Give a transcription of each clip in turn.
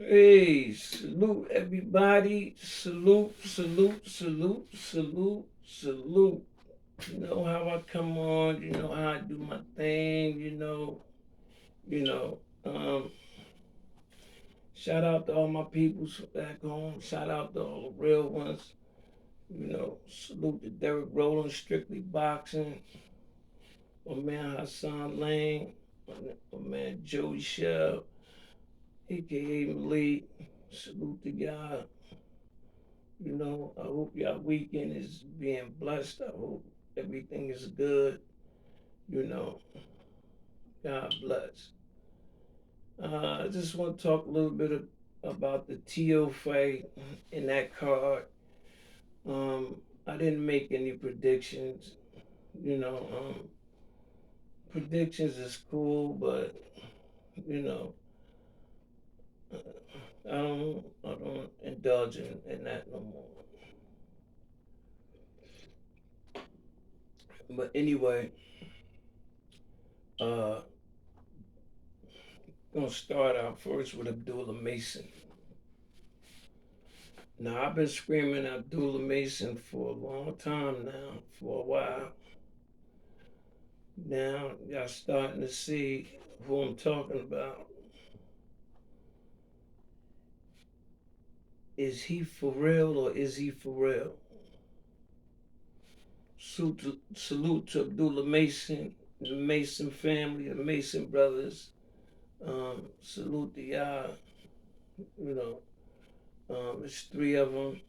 Hey, salute everybody. Salute, salute, salute, salute, salute. You know how I come on, you know how I do my thing, you know. Um, Shout out to all my peoples back home. Shout out to all the real ones. Salute to Derek Rowland, Strictly Boxing. My man Hassan Lane. My man Joey Shell, aka Malik. Salute to y'all. I hope your weekend is being blessed. I hope everything is good. You know, God bless. I just want to talk a little bit about the TEO fight in that card. I didn't make any predictions. You know, predictions is cool, but you know, I don't indulge in that no more. But anyway, uh, gonna start out first with Abdullah Mason. Now I've been screaming Abdullah Mason for a long time now, for a while. Now y'all starting to see who I'm talking about. Is he for real or is he for real? Salute to Abdullah Mason, the Mason family, the Mason brothers. Salute to y'all. You know, it's three of them.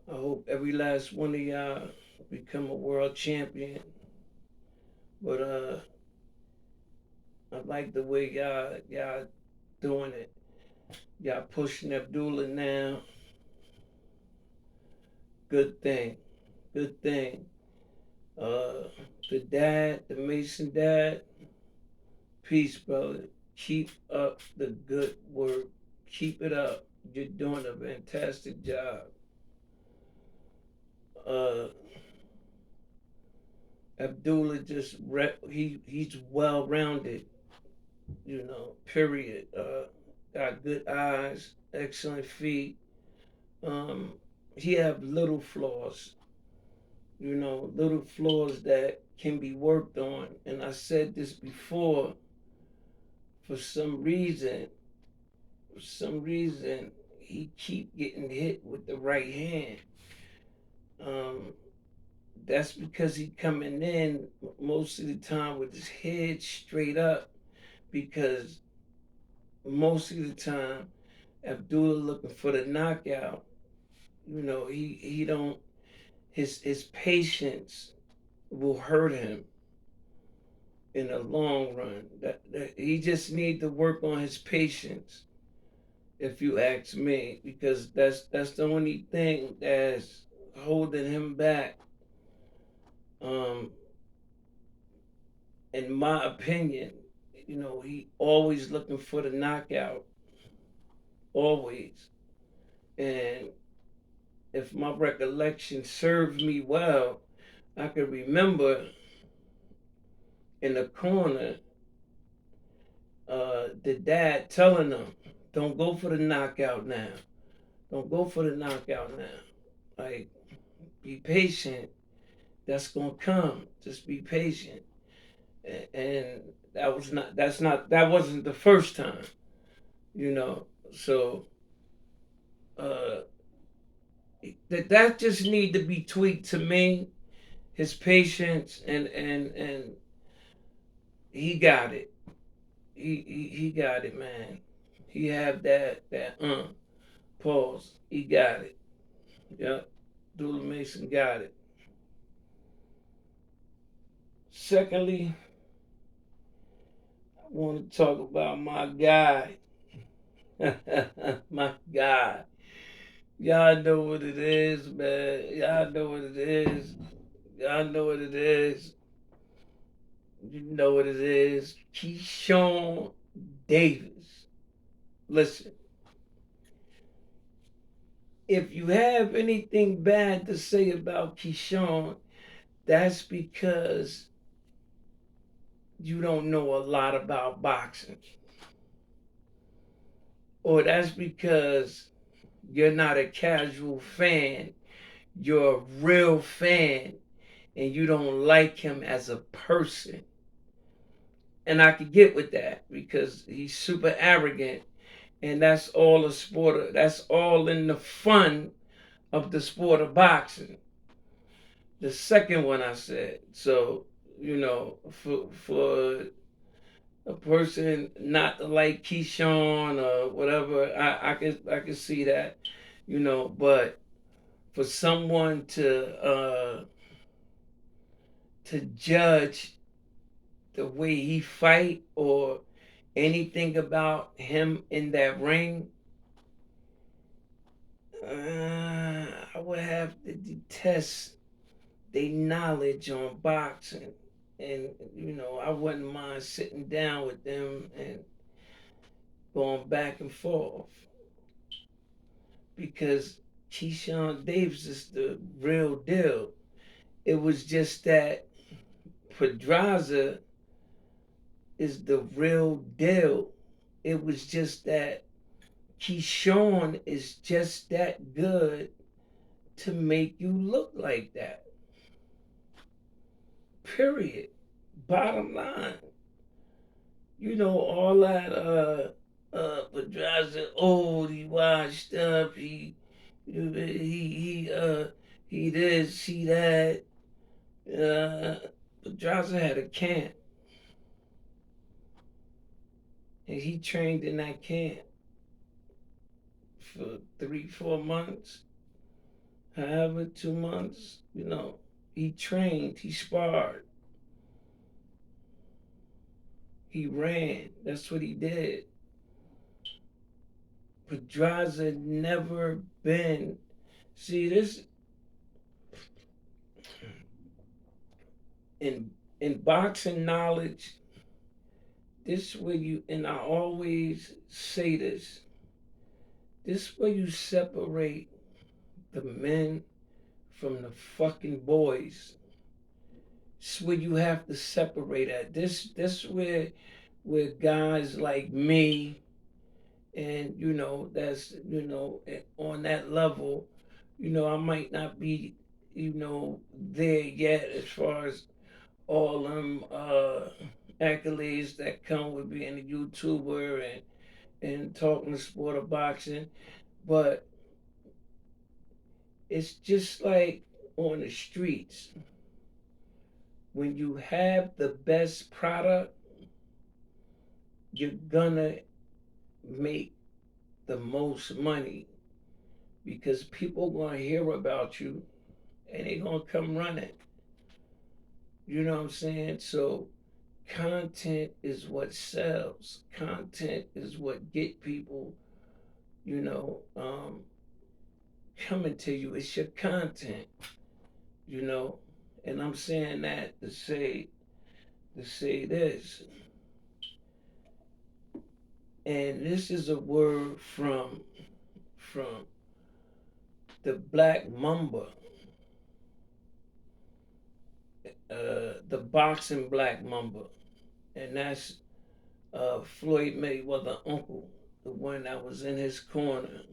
I hope every last one of y'all become a world champion. But I like the way y'all doing it. Y'all pushing Abdullah now. Good thing. Good thing. Uh, the dad, the Mason dad. Peace, brother. Keep up the good work. Keep it up. You're doing a fantastic job. Uh, Abdullah he's well rounded. Period. Got good eyes, excellent feet. Um, he have little flaws, little flaws that can be worked on. And I said this before. For some reason, he keep getting hit with the right hand. Um, that's because he coming in most of the time with his head straight up. Because most of the time, Abdullah looking for the knockout. He don't his patience will hurt him in the long run. That he just need to work on his patience, if you ask me, because that's the only thing that's holding him back. Um, in my opinion, he always looking for the knockout, always. And if my recollection serves me well, I can remember in the corner, the dad telling him, "Don't go for the knockout now. Don't go for the knockout now. Like, be patient. That's gonna come. Just be patient." And that wasn't the first time, you know. So uh, that just need to be tweaked to me. His patience and he got it. He got it, man. He have that pause. He got it. Yep. Dula Mason got it. Secondly, I want to talk about my guy. My guy. Y'all know what it is, man. Y'all know what it is. Y'all know what it is. You know what it is. Keyshawn Davis. Listen, if you have anything bad to say about Keyshawn, that's because you don't know a lot about boxing. or that's because you're not a casual fan, you're a real fan, and you don't like him as a person. And I could get with that because he's super arrogant, and that's all a sport of, that's all in the fun of the sport of boxing. The second one I said, so for a person not to like Keyshawn or whatever, I can see that, but for someone to judge the way he fight or anything about him in that ring, I would have to detest their knowledge on boxing. And, I wouldn't mind sitting down with them and going back and forth because Keyshawn Davis is the real deal. It was just that Pedraza is the real deal. It was just that Keyshawn is just that good to make you look like that. Period. Bottom line. All that Pedraza old, he washed up, he this, he that. Pedraza had a camp, and he trained in that camp for 3, 4 months, however, 2 months. He trained, he sparred, he ran. That's what he did. Pedraza never been. See this in boxing knowledge. This where you, and I always say this. This where you separate the men from the fucking boys. This where you have to separate at. This where guys like me and that's on that level. I might not be there yet as far as all them accolades that come with being a YouTuber and talking the sport of boxing, but it's just like on the streets. When you have the best product, you're gonna make the most money because people gonna hear about you and they gonna come running. You know what I'm saying? So content is what sells. Content is what get people, you know, um, coming to you. It's your content, you know. And I'm saying that to say this. And this is a word from the Black Mamba, the boxing Black Mamba, and that's Floyd Mayweather uncle, the one that was in his corner.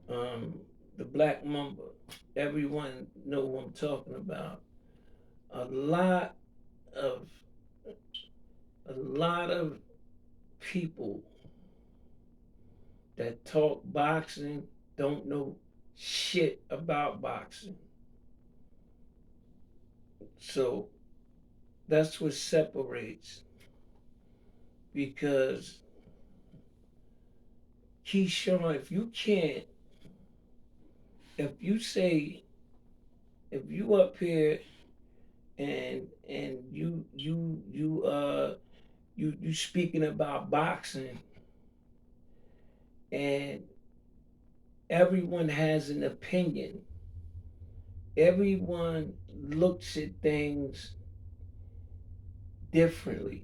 The Black Mamba. Everyone know what I'm talking about. A lot of a lot of people that talk boxing don't know shit about boxing. So that's what separates because Keyshawn, if you say, if you up here and you speaking about boxing and everyone has an opinion, everyone looks at things differently.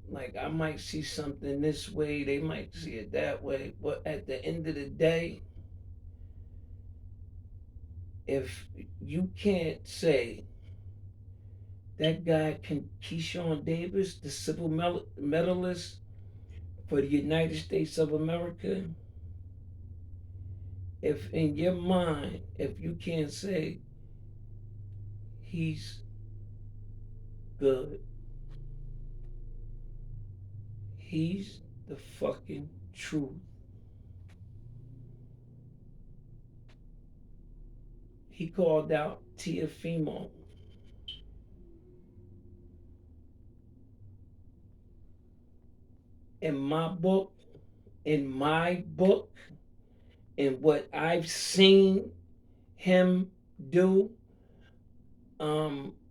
Like I might see something this way, they might see it that way, but at the end of the day, if you can't say that guy can Keyshawn Davis, the silver medalist for the United States of America, if in your mind, if you can't say he's good, he's the fucking truth. He called out TEO. In my book, in my book, in what I've seen him do,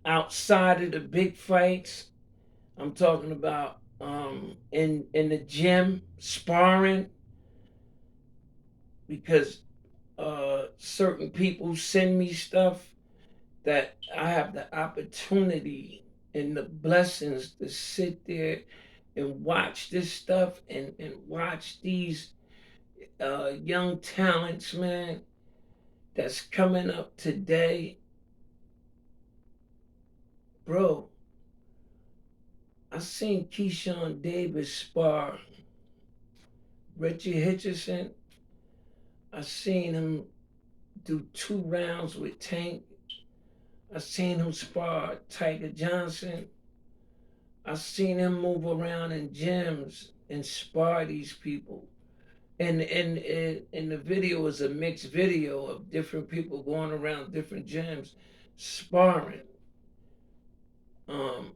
outside of the big fights, I'm talking about in the gym sparring, because certain people send me stuff that I have the opportunity and the blessings to sit there and watch this stuff and watch these young talents, man, that's coming up today. Bro, I seen Keyshawn Davis spar Richie Hitchison. I seen him do 2 rounds with Tank. I seen him spar Tiger Johnson. I seen him move around in gyms and spar these people. And the video is a mixed video of different people going around different gyms sparring. Um,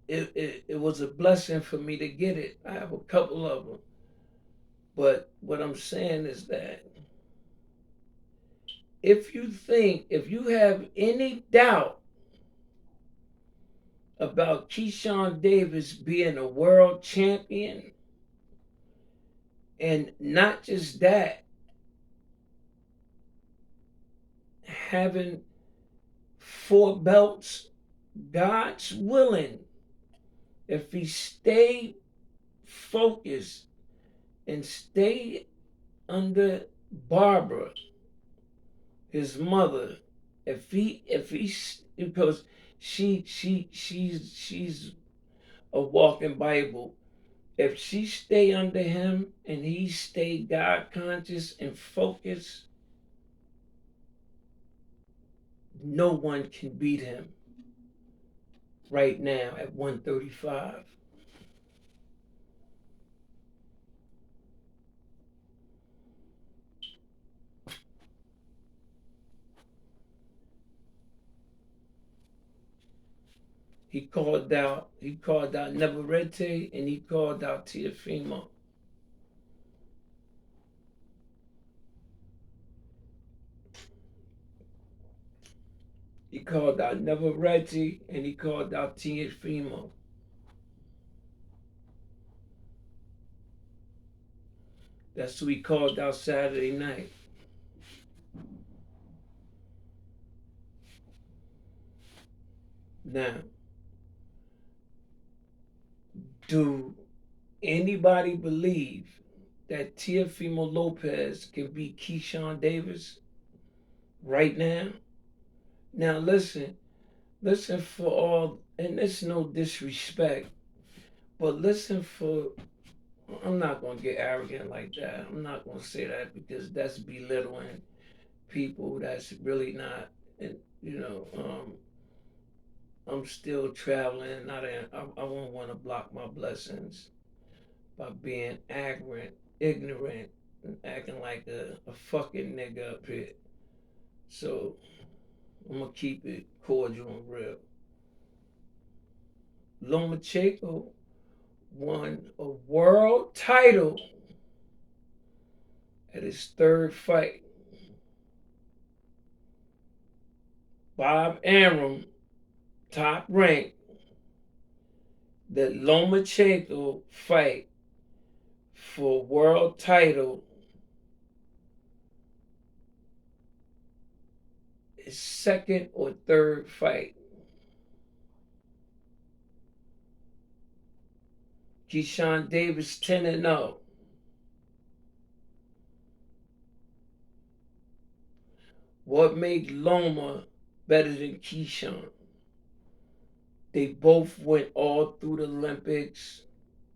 it was a blessing for me to get it. I have a couple of them. But what I'm saying is that if you have any doubt about Keyshawn Davis being a world champion, and not just that, having 4 belts, God's willing, if he stay focused and stay under Barbara, his mother, if he because she's a walking Bible. If she stay under him and he stay God conscious and focused, no one can beat him right now at 135. He called out Neverete, and he called out Tiafimo. He called out Neverete, and he called out Tiafimo. That's who he called out Saturday night. Now, do anybody believe that Teofimo Lopez can beat Keyshawn Davis right now? Now listen for all, and it's no disrespect, but listen for, I'm not gonna get arrogant like that. I'm not gonna say that because that's belittling people. That's really not, and I'm still traveling. I won't want to block my blessings by being arrogant, ignorant, and acting like a fucking nigga up here. So I'm gonna keep it cordial and real. Lomachenko won a world title at his 3rd fight. Bob Arum, top rank, that Lomachenko fight for world title, his 2nd or 3rd fight. Keyshawn Davis 10-0. What made Loma better than Keyshawn? They both went all through the Olympics.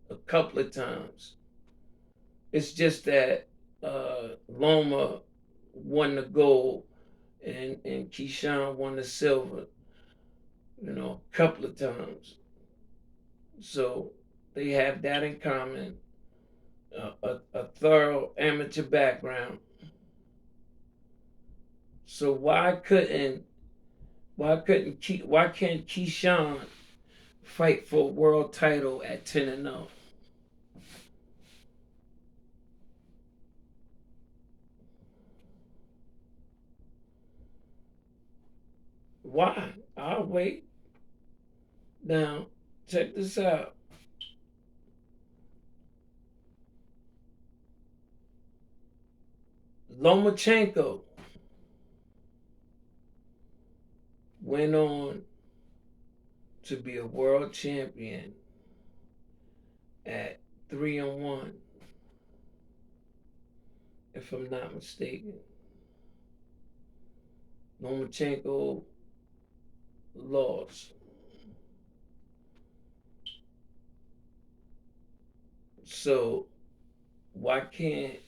a couple of times. It's just that Loma won the gold and Keyshawn won the silver, a couple of times. So they have that in common. A thorough amateur background. So why can't Keyshawn fight for a world title at 10-0? Why? I'll wait. Now, check this out. Lomachenko went on to be a world champion at 3-1, if I'm not mistaken. Lomachenko lost. So why can't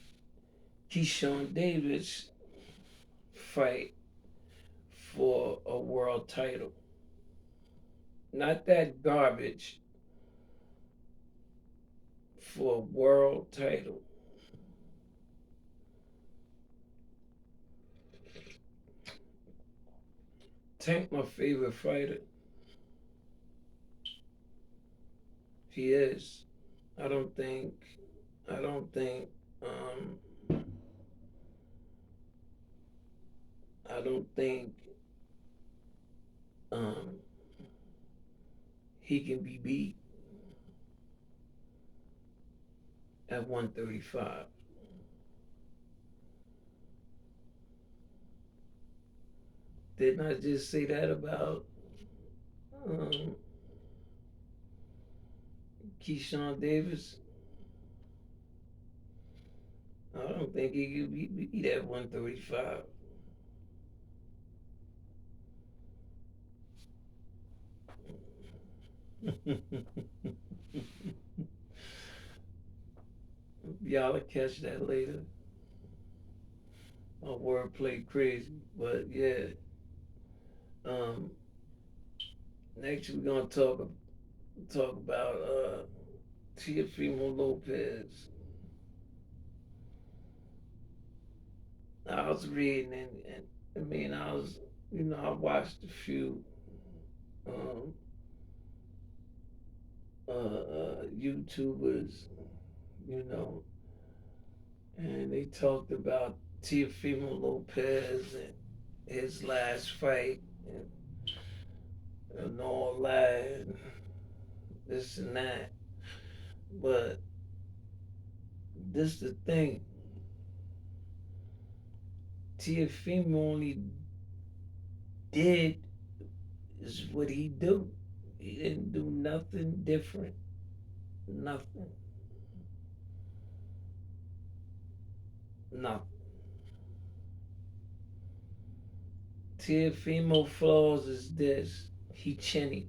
Keyshawn Davis fight for a world title? Not that garbage, for a world title. Tank my favorite fighter. He is. I don't think I don't think I don't think um he can be beat at 135. Didn't I just say that about um Keyshawn Davis? I don't think he can be beat at 135. Y'all will catch that later. My wordplay crazy, but yeah. Um, Next we're gonna talk about Teofimo Lopez. I was reading and I mean I was I watched a few um, YouTubers, you know, and they talked about Teofimo Lopez and his last fight and all that, and this and that. But this the thing, Teofimo only did is what he do. He didn't do nothing different. Nothing. Nothing. Teofimo flaws is this. He chinny.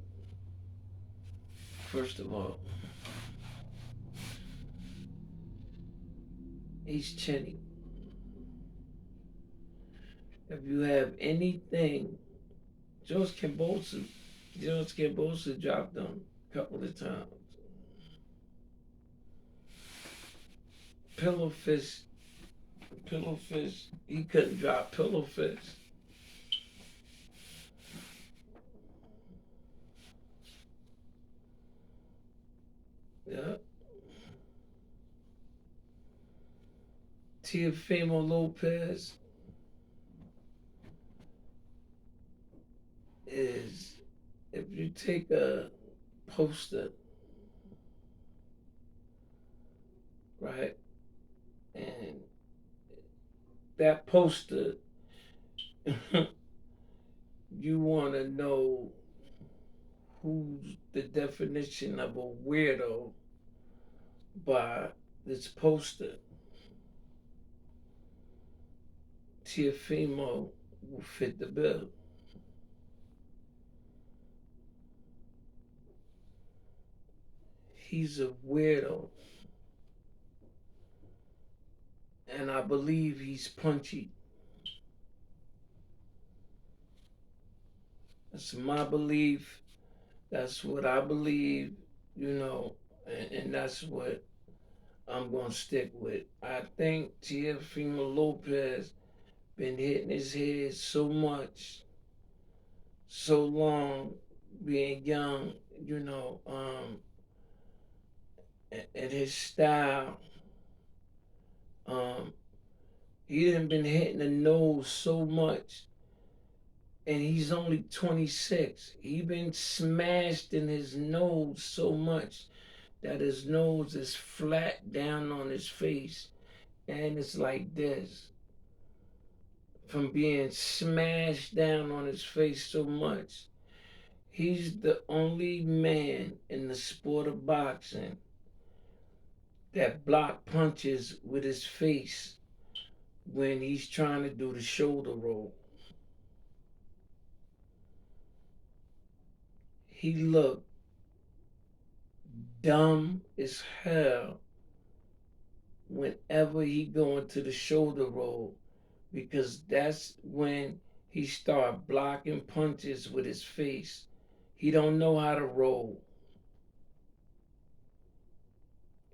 First of all, he's chinny. If you have anything, George Cambosa, George Cambosa dropped him a couple of times. Pillowfish, Pillowfish, he couldn't drop Pillowfish. Yeah. Teofimo Lopez is, if you take a poster, right, and that poster, you want to know who's the definition of a weirdo by this poster. Teofimo will fit the bill. He's a weirdo. And I believe he's punchy. That's my belief. That's what I believe, you know, and that's what I'm gonna stick with. I think Teofimo Lopez been hitting his head so much, so long, being young, you know, and his style, um, he done been hitting the nose so much, and he's only 26. He been smashed in his nose so much that his nose is flat down on his face, and it's like this from being smashed down on his face so much. He's the only man in the sport of boxing that block punches with his face when he's trying to do the shoulder roll. He looked dumb as hell whenever he go into the shoulder roll because that's when he start blocking punches with his face. He don't know how to roll.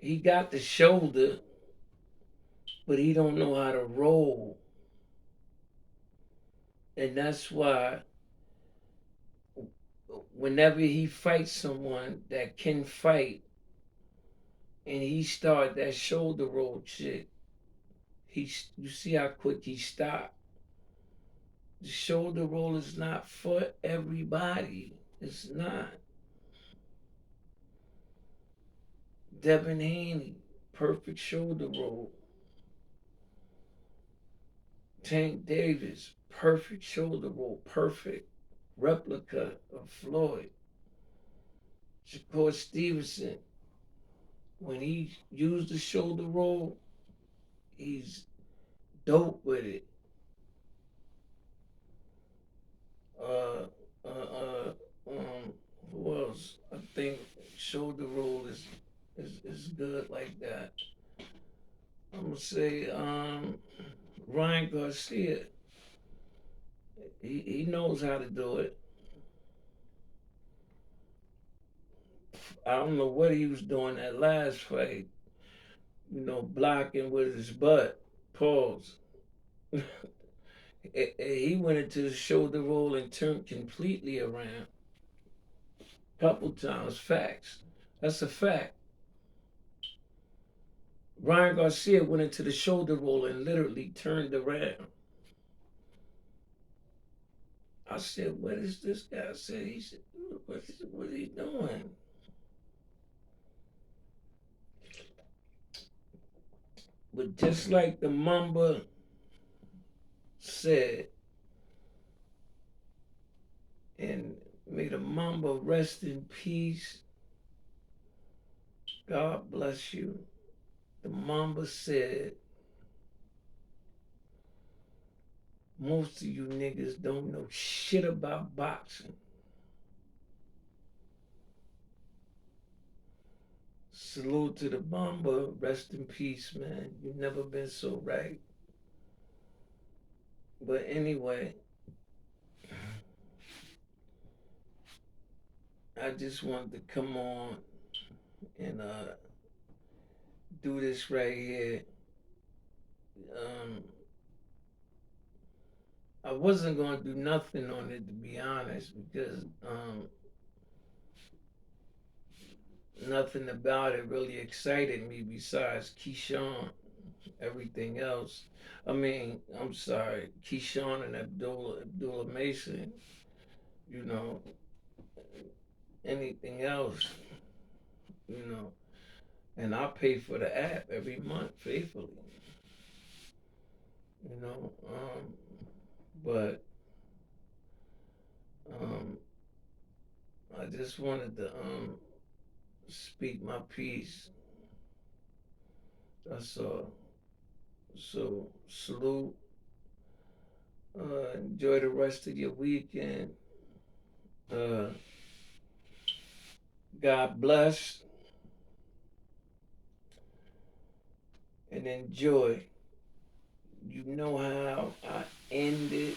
He got the shoulder, but he don't know how to roll. And that's why whenever he fights someone that can fight and he start that shoulder roll shit, you see how quick he stopped. The shoulder roll is not for everybody. It's not. Devin Haney, perfect shoulder roll. Tank Davis, perfect shoulder roll, perfect replica of Floyd. Shakur Stevenson, when he used the shoulder roll, he's dope with it. Uh, uh, uh, who else? I think shoulder roll is good like that. I'm gonna say Ryan Garcia. He knows how to do it. I don't know what he was doing that last fight. You know, blocking with his butt. Pause. He went into the shoulder roll and turned completely around. Couple times. Facts. That's a fact. Ryan Garcia went into the shoulder roll and literally turned around. I said, "What is this guy?" I said, "He said, what is he doing?" But just like the Mamba said, and may the Mamba rest in peace. God bless you. The Mamba said, most of you niggas don't know shit about boxing. Salute to the Mamba. Rest in peace, man. You've never been so right. But anyway, I just wanted to come on and do this right here. Um, I wasn't gonna do nothing on it to be honest because nothing about it really excited me besides Keyshawn. Everything else, I mean, I'm sorry, Keyshawn and Abdullah Mason. You know, anything else, you know, and I pay for the app every month faithfully. You know, but um, I just wanted to speak my piece. That's all. So salute. Enjoy the rest of your weekend. Uh, God bless. and enjoy. You know how I ended.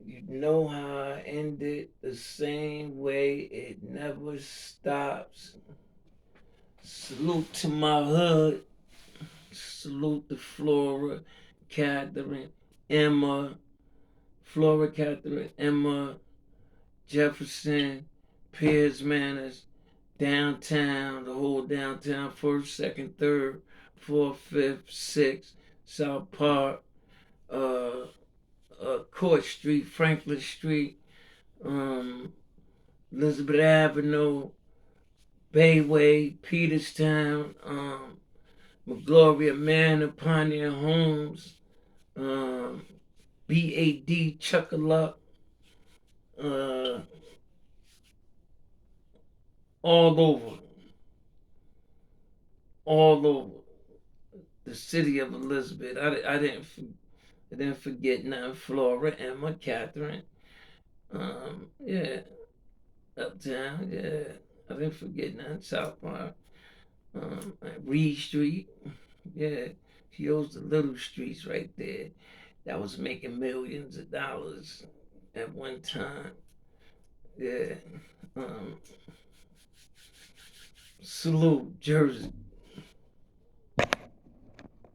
You know how I ended the same way. It never stops. Salute to my hood. Salute to Flora, Catherine, Emma, Flora, Catherine, Emma, Jefferson, Piers Manors, downtown, the whole downtown, first, second, third, fourth, fifth, sixth, South Park, uh, Court Street, Franklin Street, um, Elizabeth Avenue, Bayway, Peterstown, McGloria Manor, Pioneer Homes, um, BAD, Chuckaluck, uh, all over, all over the city of Elizabeth. I didn't forget nothing. Flora, Emma, Catherine, yeah, Uptown, yeah. I didn't forget nothing. South Park, Reed Street, yeah. She owns the little streets right there. That was making millions of dollars at one time. Yeah. Um, Salute, Jersey.